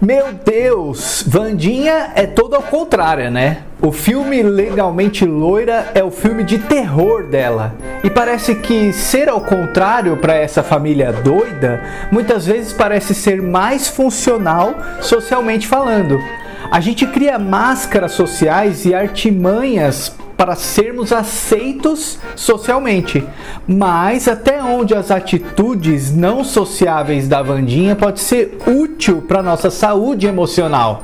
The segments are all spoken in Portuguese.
Meu Deus, Wandinha é todo ao contrário, né? O filme Legalmente Loira é o filme de terror dela. E parece que ser ao contrário para essa família doida, muitas vezes parece ser mais funcional socialmente falando. A gente cria máscaras sociais e artimanhas para sermos aceitos socialmente, mas até onde as atitudes não sociáveis da Wandinha pode ser útil para nossa saúde emocional?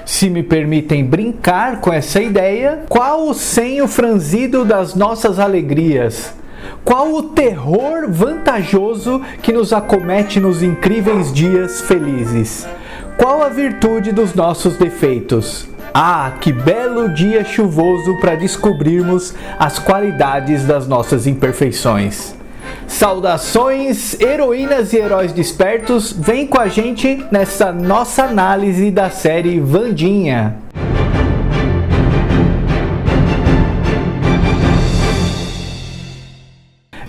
Se me permitem brincar com essa ideia, qual o senho franzido das nossas alegrias? Qual o terror vantajoso que nos acomete nos incríveis dias felizes? Qual a virtude dos nossos defeitos? Ah, que belo dia chuvoso para descobrirmos as qualidades das nossas imperfeições. Saudações, heroínas e heróis despertos, vem com a gente nessa nossa análise da série Wandinha.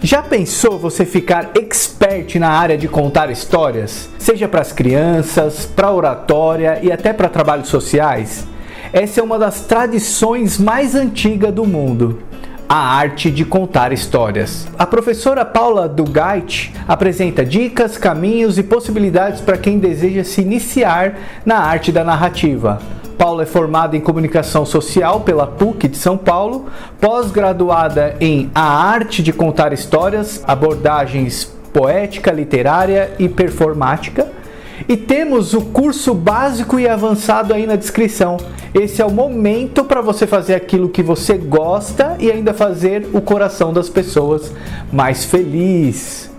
Já pensou você ficar expert na área de contar histórias? Seja para as crianças, para oratória e até para trabalhos sociais? Essa é uma das tradições mais antigas do mundo, a arte de contar histórias. A professora Paula Dugait apresenta dicas, caminhos e possibilidades para quem deseja se iniciar na arte da narrativa. Paula é formada em Comunicação Social pela PUC de São Paulo, pós-graduada em A Arte de Contar Histórias, abordagens poética, literária e performática. E temos o curso básico e avançado aí na descrição. Esse é o momento para você fazer aquilo que você gosta e ainda fazer o coração das pessoas mais feliz.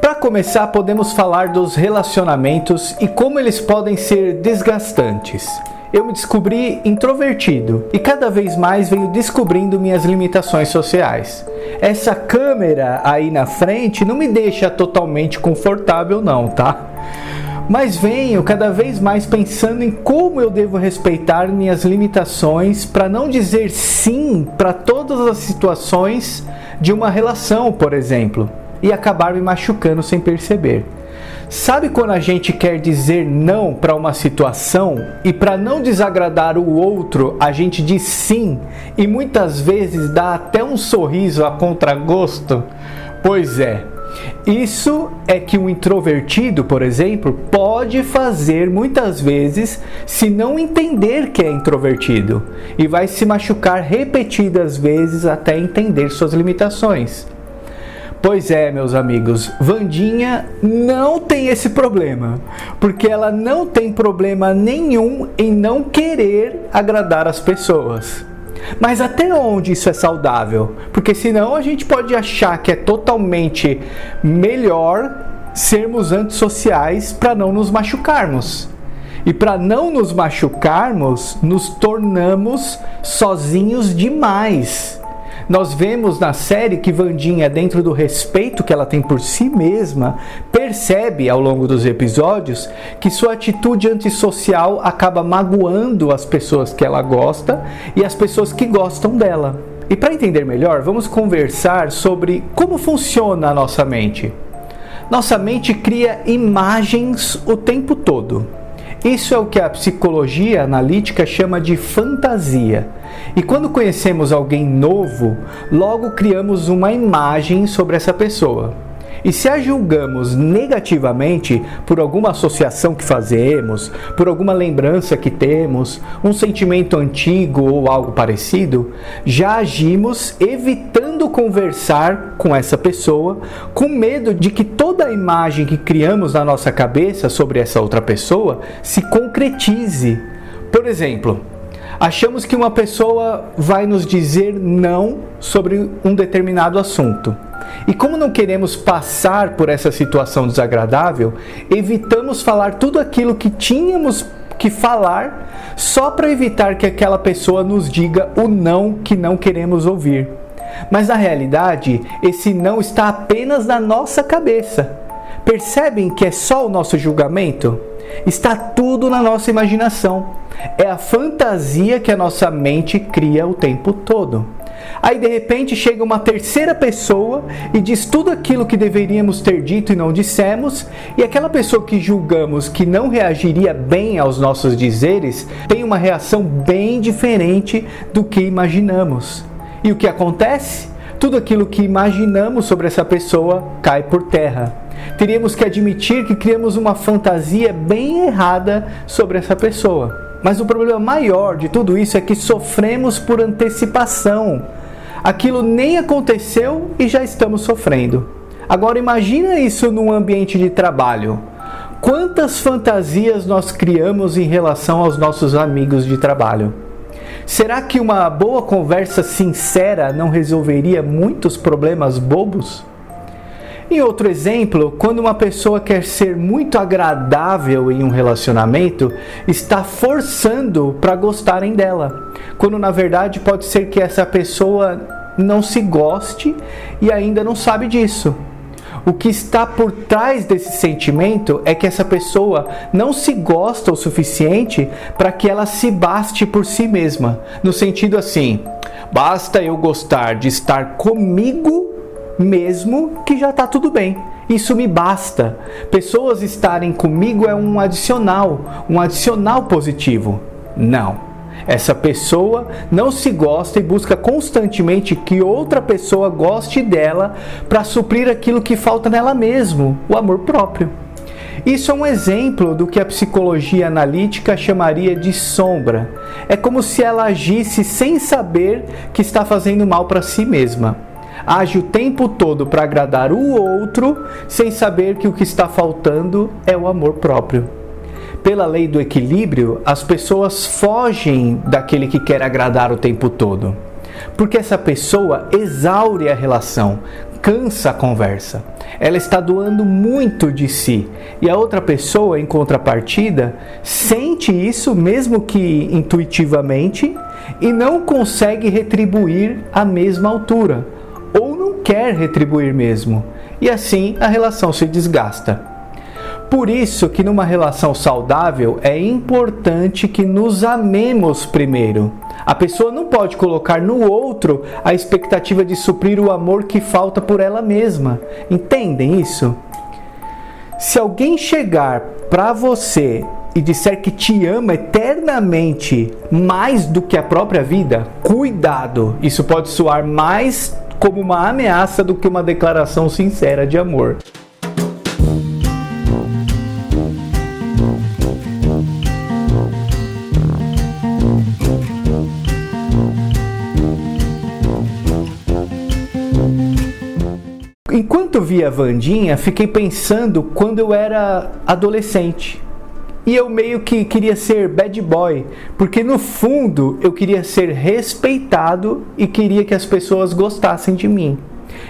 Para começar, podemos falar dos relacionamentos e como eles podem ser desgastantes. Eu me descobri introvertido e cada vez mais venho descobrindo minhas limitações sociais. Essa câmera aí na frente não me deixa totalmente confortável não, tá? Mas venho cada vez mais pensando em como eu devo respeitar minhas limitações para não dizer sim para todas as situações de uma relação, por exemplo, e acabar me machucando sem perceber. Sabe quando a gente quer dizer não para uma situação e para não desagradar o outro, a gente diz sim e muitas vezes dá até um sorriso a contragosto? Pois é, isso é que um introvertido, por exemplo, pode fazer muitas vezes se não entender que é introvertido e vai se machucar repetidas vezes até entender suas limitações. Pois é, meus amigos, Wandinha não tem esse problema, porque ela não tem problema nenhum em não querer agradar as pessoas. Mas até onde isso é saudável? Porque senão a gente pode achar que é totalmente melhor sermos antissociais para não nos machucarmos. E para não nos machucarmos, nos tornamos sozinhos demais. Nós vemos na série que Wandinha, dentro do respeito que ela tem por si mesma, percebe ao longo dos episódios que sua atitude antissocial acaba magoando as pessoas que ela gosta e as pessoas que gostam dela. E para entender melhor, vamos conversar sobre como funciona a nossa mente. Nossa mente cria imagens o tempo todo. Isso é o que a psicologia analítica chama de fantasia. E quando conhecemos alguém novo, logo criamos uma imagem sobre essa pessoa. E se a julgamos negativamente por alguma associação que fazemos, por alguma lembrança que temos, um sentimento antigo ou algo parecido, já agimos evitando conversar com essa pessoa, com medo de que toda a imagem que criamos na nossa cabeça sobre essa outra pessoa se concretize. Por exemplo, achamos que uma pessoa vai nos dizer não sobre um determinado assunto. E como não queremos passar por essa situação desagradável, evitamos falar tudo aquilo que tínhamos que falar só para evitar que aquela pessoa nos diga o não que não queremos ouvir. Mas na realidade, esse não está apenas na nossa cabeça. Percebem que é só o nosso julgamento? Está tudo na nossa imaginação. É a fantasia que a nossa mente cria o tempo todo. Aí de repente chega uma terceira pessoa e diz tudo aquilo que deveríamos ter dito e não dissemos, e aquela pessoa que julgamos que não reagiria bem aos nossos dizeres tem uma reação bem diferente do que imaginamos. E o que acontece? Tudo aquilo que imaginamos sobre essa pessoa cai por terra. Teríamos que admitir que criamos uma fantasia bem errada sobre essa pessoa. Mas o problema maior de tudo isso é que sofremos por antecipação. Aquilo nem aconteceu e já estamos sofrendo. Agora imagina isso num ambiente de trabalho. Quantas fantasias nós criamos em relação aos nossos amigos de trabalho? Será que uma boa conversa sincera não resolveria muitos problemas bobos? Em outro exemplo, quando uma pessoa quer ser muito agradável em um relacionamento, está forçando para gostarem dela, quando na verdade pode ser que essa pessoa não se goste e ainda não sabe disso. O que está por trás desse sentimento é que essa pessoa não se gosta o suficiente para que ela se baste por si mesma, no sentido assim, basta eu gostar de estar comigo mesmo que já está tudo bem. Isso me basta. Pessoas estarem comigo é um adicional positivo. Não. Essa pessoa não se gosta e busca constantemente que outra pessoa goste dela para suprir aquilo que falta nela mesmo, o amor próprio. Isso é um exemplo do que a psicologia analítica chamaria de sombra. É como se ela agisse sem saber que está fazendo mal para si mesma. Age o tempo todo para agradar o outro, sem saber que o que está faltando é o amor próprio. Pela lei do equilíbrio, as pessoas fogem daquele que quer agradar o tempo todo, porque essa pessoa exaure a relação, cansa a conversa. Ela está doando muito de si, e a outra pessoa, em contrapartida, sente isso mesmo que intuitivamente e não consegue retribuir à mesma altura, ou não quer retribuir mesmo, e assim a relação se desgasta. Por isso que numa relação saudável é importante que nos amemos primeiro. A pessoa não pode colocar no outro a expectativa de suprir o amor que falta por ela mesma. Entendem isso? Se alguém chegar para você e disser que te ama eternamente mais do que a própria vida, cuidado! Isso pode soar mais como uma ameaça do que uma declaração sincera de amor. Enquanto via a Wandinha, fiquei pensando quando eu era adolescente. E eu meio que queria ser bad boy, porque no fundo eu queria ser respeitado e queria que as pessoas gostassem de mim.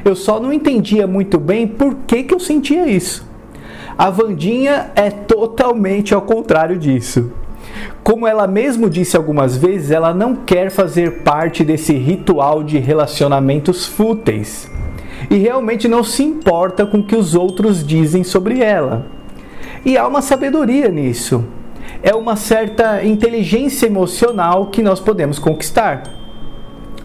Eu só não entendia muito bem por que eu sentia isso. A Wandinha é totalmente ao contrário disso. Como ela mesmo disse algumas vezes, ela não quer fazer parte desse ritual de relacionamentos fúteis. E realmente não se importa com o que os outros dizem sobre ela. E há uma sabedoria nisso. É uma certa inteligência emocional que nós podemos conquistar.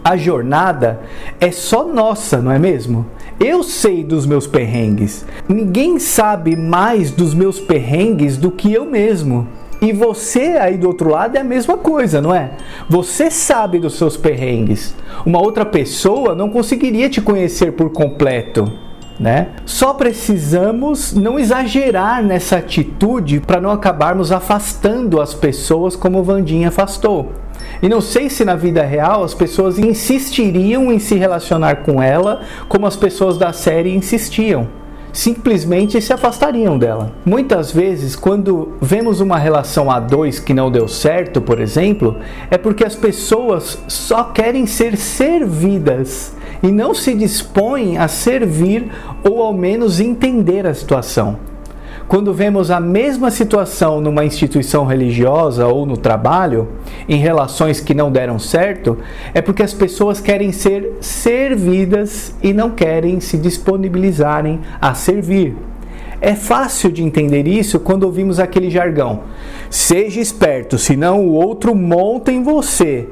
A jornada é só nossa, não é mesmo? Eu sei dos meus perrengues. Ninguém sabe mais dos meus perrengues do que eu mesmo. E você aí do outro lado é a mesma coisa, não é? Você sabe dos seus perrengues. Uma outra pessoa não conseguiria te conhecer por completo, né? Só precisamos não exagerar nessa atitude para não acabarmos afastando as pessoas como Wandinha afastou. E não sei se na vida real as pessoas insistiriam em se relacionar com ela como as pessoas da série insistiam. Simplesmente se afastariam dela. Muitas vezes, quando vemos uma relação a dois que não deu certo, por exemplo, é porque as pessoas só querem ser servidas e não se dispõem a servir ou ao menos entender a situação. Quando vemos a mesma situação numa instituição religiosa ou no trabalho, em relações que não deram certo, é porque as pessoas querem ser servidas e não querem se disponibilizarem a servir. É fácil de entender isso quando ouvimos aquele jargão: seja esperto, senão o outro monta em você.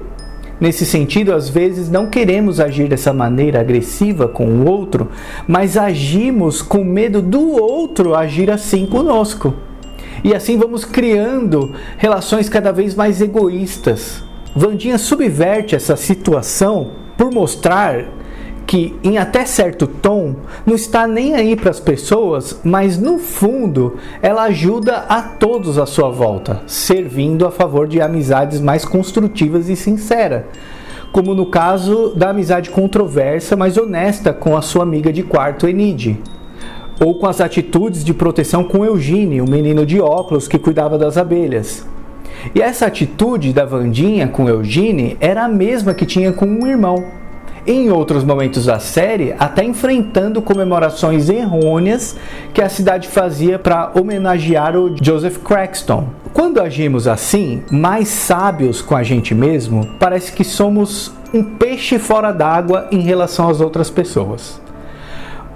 Nesse sentido, às vezes não queremos agir dessa maneira agressiva com o outro, mas agimos com medo do outro agir assim conosco. E assim vamos criando relações cada vez mais egoístas. Wandinha subverte essa situação por mostrar que, em até certo tom, não está nem aí para as pessoas, mas no fundo ela ajuda a todos à sua volta, servindo a favor de amizades mais construtivas e sinceras, como no caso da amizade controversa, mas honesta com a sua amiga de quarto, Enide, ou com as atitudes de proteção com Eugênio, o menino de óculos que cuidava das abelhas. E essa atitude da Wandinha com Eugênio era a mesma que tinha com um irmão. Em outros momentos da série, até enfrentando comemorações errôneas que a cidade fazia para homenagear o Joseph Crackston. Quando agimos assim, mais sábios com a gente mesmo, parece que somos um peixe fora d'água em relação às outras pessoas.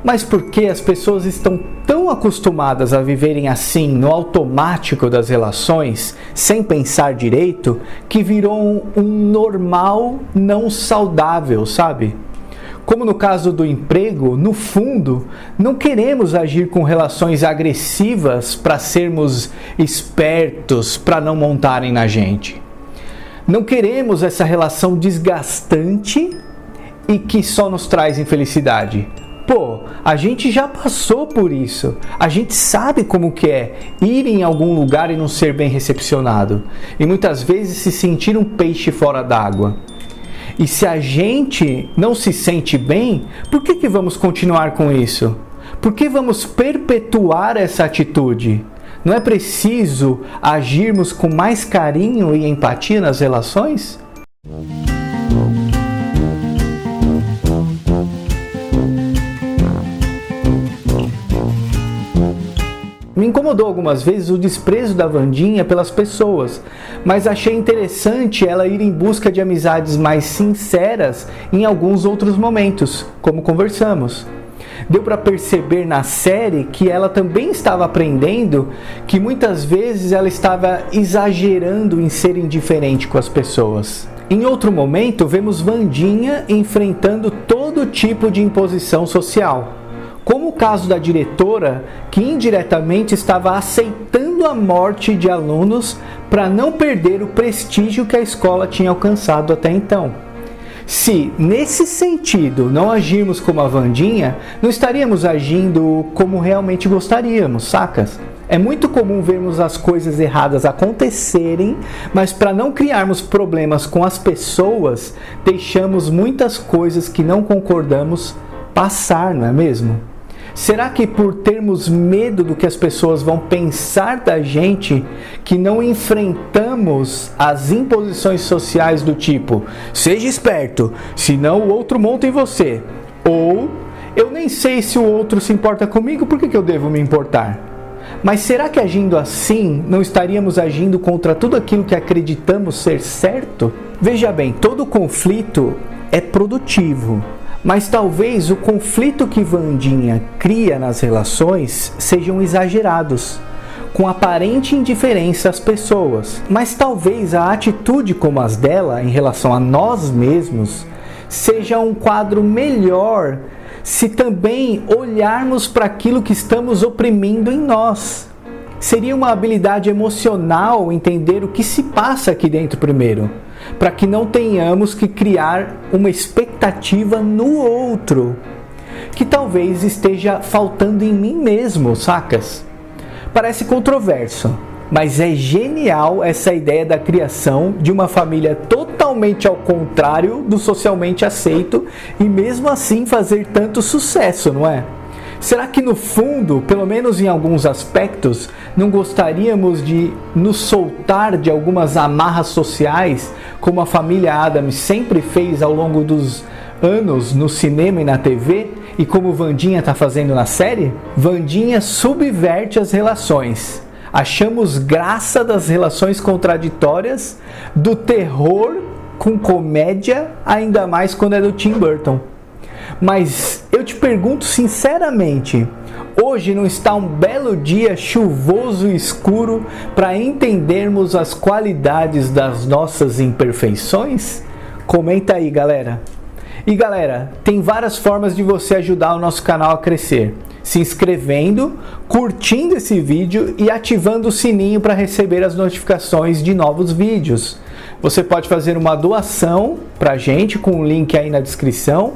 Mas por que as pessoas estão tão acostumadas a viverem assim, no automático das relações, sem pensar direito, que virou um normal não saudável, sabe? Como no caso do emprego, no fundo, não queremos agir com relações agressivas para sermos espertos, para não montarem na gente. Não queremos essa relação desgastante e que só nos traz infelicidade. Pô, a gente já passou por isso. A gente sabe como que é ir em algum lugar e não ser bem recepcionado. E muitas vezes se sentir um peixe fora d'água. E se a gente não se sente bem, por que vamos continuar com isso? Por que vamos perpetuar essa atitude? Não é preciso agirmos com mais carinho e empatia nas relações? Me incomodou algumas vezes o desprezo da Wandinha pelas pessoas, mas achei interessante ela ir em busca de amizades mais sinceras em alguns outros momentos, como conversamos. Deu para perceber na série que ela também estava aprendendo que muitas vezes ela estava exagerando em ser indiferente com as pessoas. Em outro momento, vemos Wandinha enfrentando todo tipo de imposição social, como o caso da diretora, que indiretamente estava aceitando a morte de alunos para não perder o prestígio que a escola tinha alcançado até então. Se, nesse sentido, não agirmos como a Wandinha, não estaríamos agindo como realmente gostaríamos, sacas? É muito comum vermos as coisas erradas acontecerem, mas para não criarmos problemas com as pessoas, deixamos muitas coisas que não concordamos passar, não é mesmo? Será que por termos medo do que as pessoas vão pensar da gente, que não enfrentamos as imposições sociais do tipo seja esperto, senão o outro monta em você, ou eu nem sei se o outro se importa comigo, por que eu devo me importar? Mas será que agindo assim, não estaríamos agindo contra tudo aquilo que acreditamos ser certo? Veja bem, todo conflito é produtivo. Mas talvez o conflito que Wandinha cria nas relações sejam exagerados, com aparente indiferença às pessoas. Mas talvez a atitude como as dela em relação a nós mesmos seja um quadro melhor se também olharmos para aquilo que estamos oprimindo em nós. Seria uma habilidade emocional entender o que se passa aqui dentro primeiro, para que não tenhamos que criar uma expectativa no outro, que talvez esteja faltando em mim mesmo, sacas? Parece controverso, mas é genial essa ideia da criação de uma família totalmente ao contrário do socialmente aceito e mesmo assim fazer tanto sucesso, não é? Será que no fundo, pelo menos em alguns aspectos, não gostaríamos de nos soltar de algumas amarras sociais, como a família Addams sempre fez ao longo dos anos no cinema e na TV, e como Wandinha está fazendo na série? Wandinha subverte as relações. Achamos graça das relações contraditórias, do terror com comédia, ainda mais quando é do Tim Burton. Mas eu te pergunto sinceramente, hoje não está um belo dia chuvoso e escuro para entendermos as qualidades das nossas imperfeições? Comenta aí, galera. E galera, tem várias formas de você ajudar o nosso canal a crescer. Se inscrevendo, curtindo esse vídeo e ativando o sininho para receber as notificações de novos vídeos. Você pode fazer uma doação para a gente com o link aí na descrição.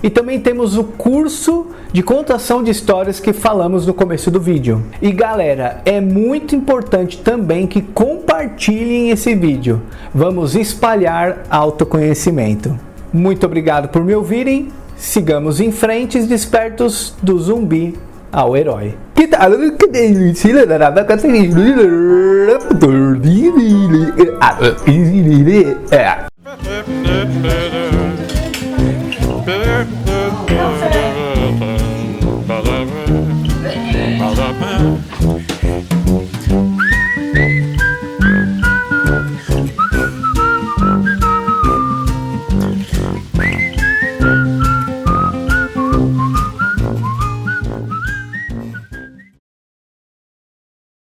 E também temos o curso de contação de histórias que falamos no começo do vídeo. E galera, é muito importante também que compartilhem esse vídeo. Vamos espalhar autoconhecimento. Muito obrigado por me ouvirem. Sigamos em frente, despertos do zumbi ao herói. Que tal?